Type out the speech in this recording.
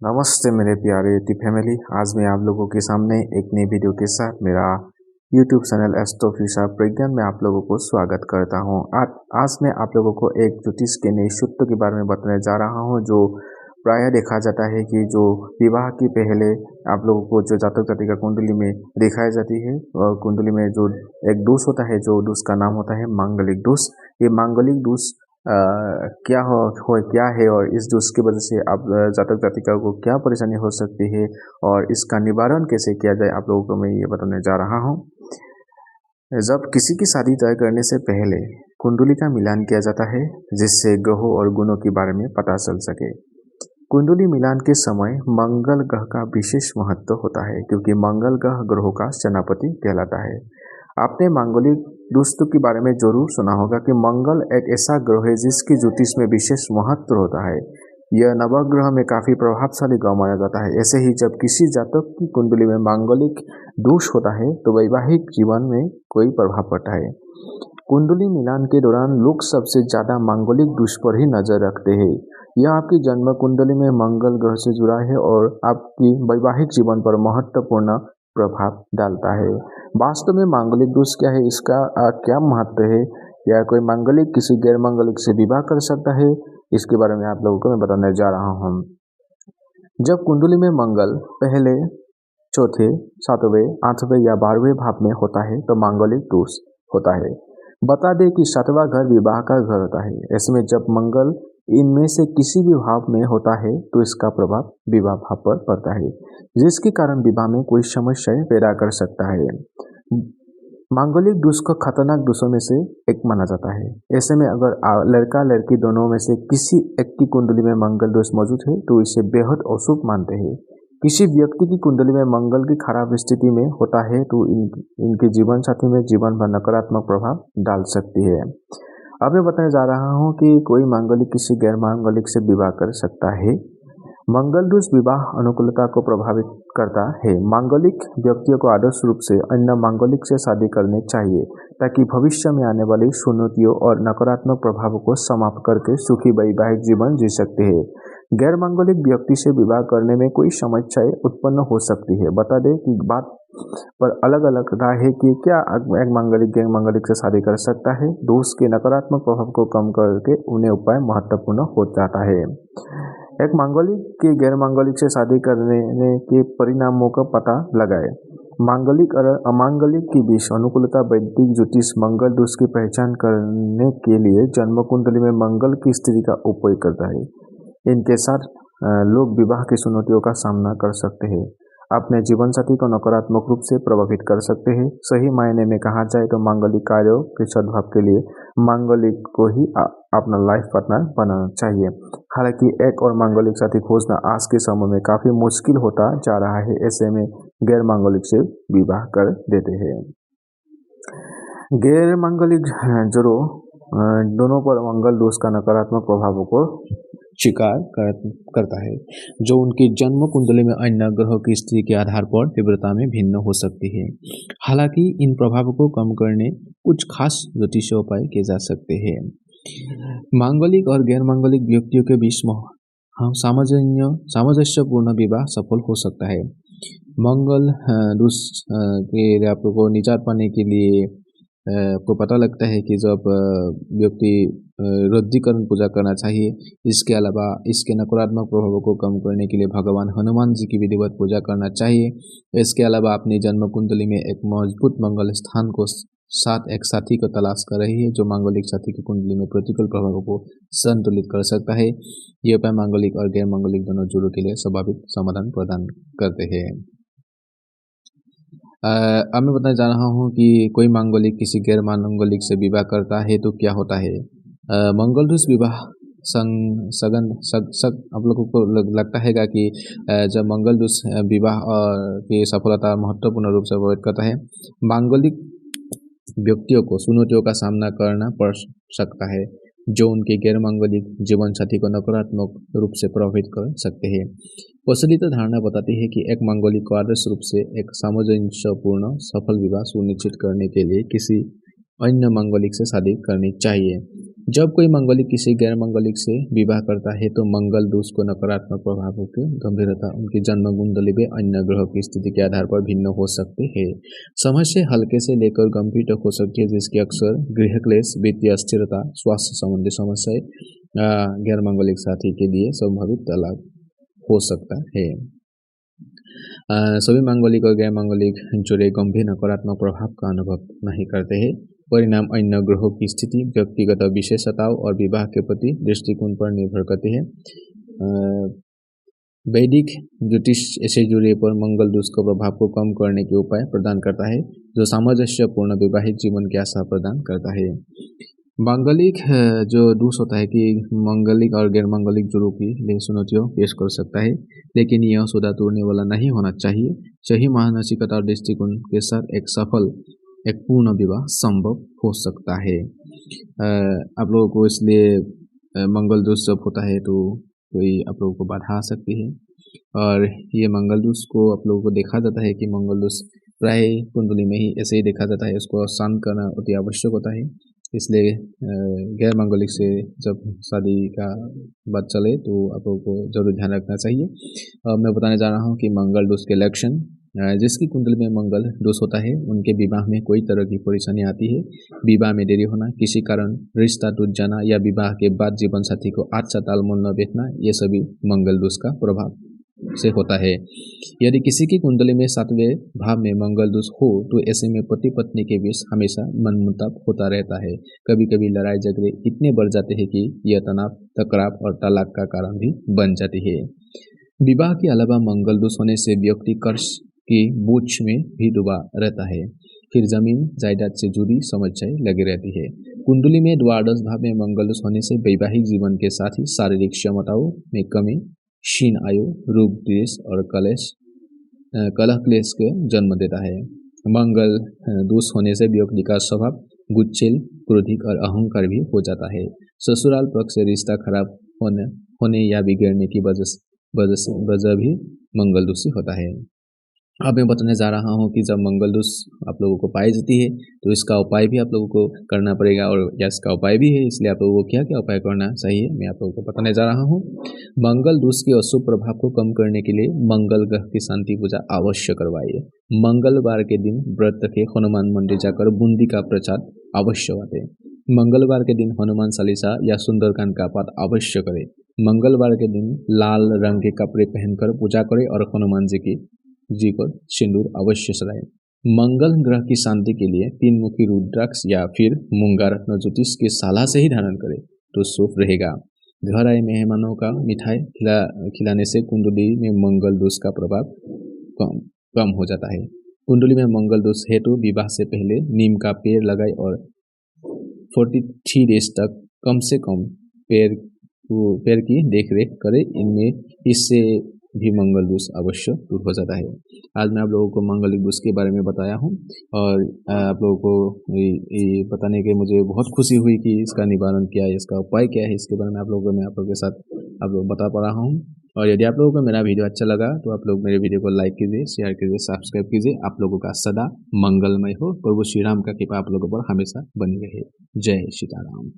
नमस्ते मेरे प्यारे यूट्यूब फैमिली। आज मैं आप लोगों के सामने एक नई वीडियो के साथ मेरा यूट्यूब चैनल एस्ट्रोफिशर प्रज्ञान में आप लोगों को स्वागत करता हूं। आज मैं आप लोगों को एक ज्योतिष के नए सूत्र के बारे में बताने जा रहा हूं, जो प्रायः देखा जाता है कि जो विवाह के पहले आप लोगों को जो जातक जातिका कुंडली में दिखाई जाती है, और कुंडली में जो एक दोष होता है, जो दोष का नाम होता है मांगलिक दोष। ये मांगलिक दोष क्या है और इस दोष की वजह से आप जातक जातिका को क्या परेशानी हो सकती है और इसका निवारण कैसे किया जाए, आप लोगों को मैं ये बताने जा रहा हूँ। जब किसी की शादी तय करने से पहले कुंडली का मिलान किया जाता है, जिससे ग्रहों और गुणों के बारे में पता चल सके। कुंडली मिलान के समय मंगल ग्रह का विशेष महत्व होता है, क्योंकि मंगल ग्रह ग्रहों का सेनापति कहलाता है। आपने मांगलिक दोस्तों के बारे में जरूर सुना होगा कि मंगल एक ऐसा ग्रह है जिसकी ज्योतिष में विशेष महत्व होता है। यह नवग्रह में काफी प्रभावशाली ग्रह माना जाता है। ऐसे ही जब किसी जातक की कुंडली में मांगलिक दोष होता है तो वैवाहिक जीवन में कोई प्रभाव पड़ता है। कुंडली मिलान के दौरान लोग सबसे ज्यादा मांगलिक दोष पर ही नजर रखते हैं। यह आपकी जन्म कुंडली में मंगल ग्रह से जुड़ा है और आपकी वैवाहिक जीवन पर महत्वपूर्ण प्रभाव डालता है। वास्तव में मांगलिक दोष क्या है, इसका क्या महत्व है, या कोई मांगलिक किसी गैर मांगलिक से विवाह कर सकता है, इसके बारे में आप लोगों को मैं बताने जा रहा हूँ। जब कुंडली में मंगल पहले, चौथे, सातवें, आठवें या 12वें भाव में होता है तो मांगलिक दोष होता है। बता दें कि सातवां घर विवाह का घर होता है। इसमें जब मंगल इनमें से किसी भी भाव में होता है तो इसका प्रभाव विवाह भाव पर पड़ता है, जिसके कारण विवाह में कोई समस्याएं पैदा कर सकता है। मांगलिक दोष को खतरनाक दोषों में से एक माना जाता है। ऐसे में अगर लड़का लड़की दोनों में से किसी एक की कुंडली में मंगल दोष मौजूद है तो इसे बेहद अशुभ मानते हैं। किसी व्यक्ति की कुंडली में मंगल की खराब स्थिति में होता है तो इनके जीवन साथी में जीवन भर नकारात्मक प्रभाव डाल सकती है। अब मैं बताने जा रहा हूँ कि कोई मांगलिक किसी गैर मांगलिक से विवाह कर सकता है। मंगल दोष विवाह अनुकूलता को प्रभावित करता है। मांगलिक व्यक्तियों को आदर्श रूप से अन्य मांगलिक से शादी करनी चाहिए, ताकि भविष्य में आने वाली चुनौतियों और नकारात्मक प्रभावों को समाप्त करके सुखी वैवाहिक जीवन जी सकते हैं। गैर मांगलिक व्यक्ति से विवाह करने में कोई समस्याएं उत्पन्न हो सकती है। बता दें कि बात पर अलग अलग राय है कि क्या एक मांगलिक गैर मांगलिक से शादी कर सकता है। दोष के नकारात्मक प्रभाव को कम करके उन्हें उपाय महत्वपूर्ण हो जाता है। एक मांगलिक के गैर मांगलिक से शादी करने के परिणामों का पता लगाए। मांगलिक और अमांगलिक के बीच अनुकूलता। वैदिक ज्योतिष मंगल दोष की पहचान करने के लिए जन्म कुंडली में मंगल की स्थिति का उपयोग करता है। इनके साथ लोग विवाह की चुनौतियों का सामना कर सकते हैं, अपने जीवन साथी को नकारात्मक रूप से प्रभावित कर सकते हैं। सही मायने में कहा जाए तो मांगलिक कार्यों के सद्भाव के लिए मांगलिक को ही अपना लाइफ पार्टनर बनाना चाहिए। हालांकि एक और मांगलिक साथी खोजना आज के समय में काफी मुश्किल होता जा रहा है। ऐसे में गैर मांगलिक से विवाह कर देते हैं। गैर मांगलिक जोड़ों दोनों पर मंगल दोष का नकारात्मक प्रभावों को स्वीकार करता है, जो उनकी जन्म कुंडली में अन्य ग्रहों की स्थिति के आधार पर तीव्रता में भिन्न हो सकती है। हालांकि इन प्रभावों को कम करने कुछ खास ज्योतिषीय उपाय किए जा सकते हैं। मांगलिक और गैर मांगलिक व्यक्तियों के बीच सामंजस्यपूर्ण विवाह सफल हो सकता है। मंगल दोष के आपको निजात पाने के लिए आपको पता लगता है कि जब व्यक्ति रुद्रीकरण पूजा करना चाहिए। इसके अलावा इसके नकारात्मक प्रभावों को कम करने के लिए भगवान हनुमान जी की विधिवत पूजा करना चाहिए। इसके अलावा अपनी जन्म कुंडली में एक मजबूत मंगल स्थान को साथ एक साथी को तलाश कर रही है, जो मांगलिक साथी की कुंडली में प्रतिकूल प्रभावों को संतुलित कर सकता है। ये उपाय मांगलिक और गैर मांगलिक दोनों जोड़ों के लिए स्वाभाविक समाधान प्रदान करते हैं। अब मैं बताने जा रहा हूँ कि कोई मांगलिक किसी गैर मांगलिक से विवाह करता है तो क्या होता है। मंगल दोष विवाह आप लोगों को लगता है कि जब मंगल दोष विवाह की सफलता महत्वपूर्ण रूप से प्रभावित करता है। मांगलिक व्यक्तियों को चुनौतियों का सामना करना पड़ सकता है, जो उनके गैर मांगलिक जीवन साथी को नकारात्मक रूप से प्रभावित कर सकते हैं। प्रचलित धारणा बताती है कि एक मांगलिक को आदर्श रूप से एक सामंजस्यपूर्ण सफल विवाह सुनिश्चित करने के लिए किसी अन्य मांगलिक से शादी करनी चाहिए। जब कोई मंगलिक किसी गैर मंगलिक से विवाह करता है तो मंगल दोष को नकारात्मक प्रभावों की गंभीरता उनकी जन्म कुंडली में अन्य ग्रहों की स्थिति के आधार पर भिन्न हो सकती है। समस्या हल्के से लेकर गंभीर तक हो सकती है, जिसकी अक्सर गृह क्लेश, वित्तीय अस्थिरता, स्वास्थ्य संबंधी समस्याएं गैर मंगलिक साथी के लिए संभावित तलाक हो सकता है। सभी मांगलिक और गैर मांगलिक जोड़े गंभीर नकारात्मक प्रभाव का अनुभव नहीं करते हैं। परिणाम अन्य ग्रहों की स्थिति, व्यक्तिगत विशेषताओं और विवाह के प्रति दृष्टिकोण पर निर्भर करते हैं। वैदिक ज्योतिष ऐसे जुड़े पर मंगल दोष के प्रभाव को कम करने के उपाय प्रदान करता है, जो सामंजस्यपूर्ण वैवाहिक जीवन की आशा प्रदान करता है। मांगलिक जो दोष होता है कि मांगलिक और गैर मांगलिक जोड़ों की लिए चुनौतियों पेश कर सकता है, लेकिन यह सौदा तोड़ने वाला नहीं होना चाहिए। सही मानसिकता और दृष्टिकोण के साथ एक पूर्ण विवाह संभव हो सकता है। आप लोगों को इसलिए मंगल दोष जब होता है तो कोई आप लोगों को बाधा आ सकती है, और ये मंगल दोष को आप लोगों को देखा जाता है कि मंगल दोष प्राय कुंडली में ही ऐसे ही देखा जाता है। उसको शांत करना अति आवश्यक होता है। इसलिए गैर मांगलिक से जब शादी का बात चले तो आप लोगों को जरूर ध्यान रखना चाहिए। मैं बताने जा रहा हूँ कि मंगल दोष के लक्षण। जिसकी कुंडली में मंगल दोष होता है उनके विवाह में कोई तरह की परेशानी आती है। विवाह में देरी होना, किसी कारण रिश्ता टूट जाना या विवाह के बाद जीवन साथी को अच्छा तालमेल न बैठना, ये सभी मंगल दोष का प्रभाव से होता है। यदि किसी की कुंडली में 7वें भाव में मंगल दोष हो तो ऐसे में पति पत्नी के बीच हमेशा मनमुटाव होता रहता है। कभी कभी लड़ाई झगड़े इतने बढ़ जाते हैं कि यह तनाव, तकरार और तलाक का कारण भी बन जाती है। विवाह के अलावा मंगल दोष होने से व्यक्ति कर्ज की बोझ में भी डूबा रहता है। फिर जमीन जायदाद से जुड़ी समस्याएं लगी रहती है। कुंडली में द्वादश भाव में मंगल दोष होने से वैवाहिक जीवन के साथ ही शारीरिक क्षमताओं में कमी, क्षीण आयु, रोग, द्वेष और कलह क्लेश को जन्म देता है। मंगल दोष होने से व्यक्ति का स्वभाव गुस्सैल, क्रोधिक और अहंकार भी हो जाता है। ससुराल पक्ष से रिश्ता खराब होने या बिगड़ने की वजह भी मंगल दोष से होता है। अब मैं बताने जा रहा हूँ कि जब मंगल दोष आप लोगों को पाई जाती है तो इसका उपाय भी आप लोगों को करना पड़ेगा, और इसका उपाय भी है, इसलिए आप लोगों को क्या क्या उपाय करना चाहिए मैं आप लोगों को बताने जा रहा हूँ। मंगल दोष के अशुभ प्रभाव को कम करने के लिए मंगल ग्रह की शांति पूजा अवश्य करवाइए। मंगलवार के दिन व्रत रखे, हनुमान मंदिर जाकर बूंदी का प्रसाद अवश्य बांटे। मंगलवार के दिन हनुमान चालीसा या सुंदरकांड का पाठ अवश्य करें। मंगलवार के दिन लाल रंग के कपड़े पहनकर पूजा करें और हनुमान जी को सिंदूर अवश्य चढ़ाएं। मंगल ग्रह की शांति के लिए 3 मुखी रुद्राक्ष या फिर मूंगा रत्न ज्योतिष की साला से ही धारण करें तो शुभ रहेगा। घर आए मेहमानों का मिठाई खिलाने से कुंडली में मंगल दोष का प्रभाव कम हो जाता है। कुंडली में मंगल दोष हेतु विवाह से पहले नीम का पेड़ लगाए और 43 डेज तक कम से कम पेड़ की देखरेख करें। इससे भी मंगल दोष अवश्य दूर हो जाता है। आज मैं आप लोगों को मंगलिक दोष के बारे में बताया हूँ, और आप लोगों को ये बताने के मुझे बहुत खुशी हुई कि इसका निवारण क्या है, इसका उपाय क्या है, इसके बारे में आप लोगों के साथ आप लोग बता पा रहा हूँ। और यदि आप लोगों को मेरा वीडियो अच्छा लगा तो आप लोग मेरे वीडियो को लाइक कीजिए, शेयर कीजिए, सब्सक्राइब कीजिए। आप लोगों का सदा मंगलमय हो। प्रभु श्री राम का कृपा आप लोगों पर हमेशा बनी रहे। जय सीताराम।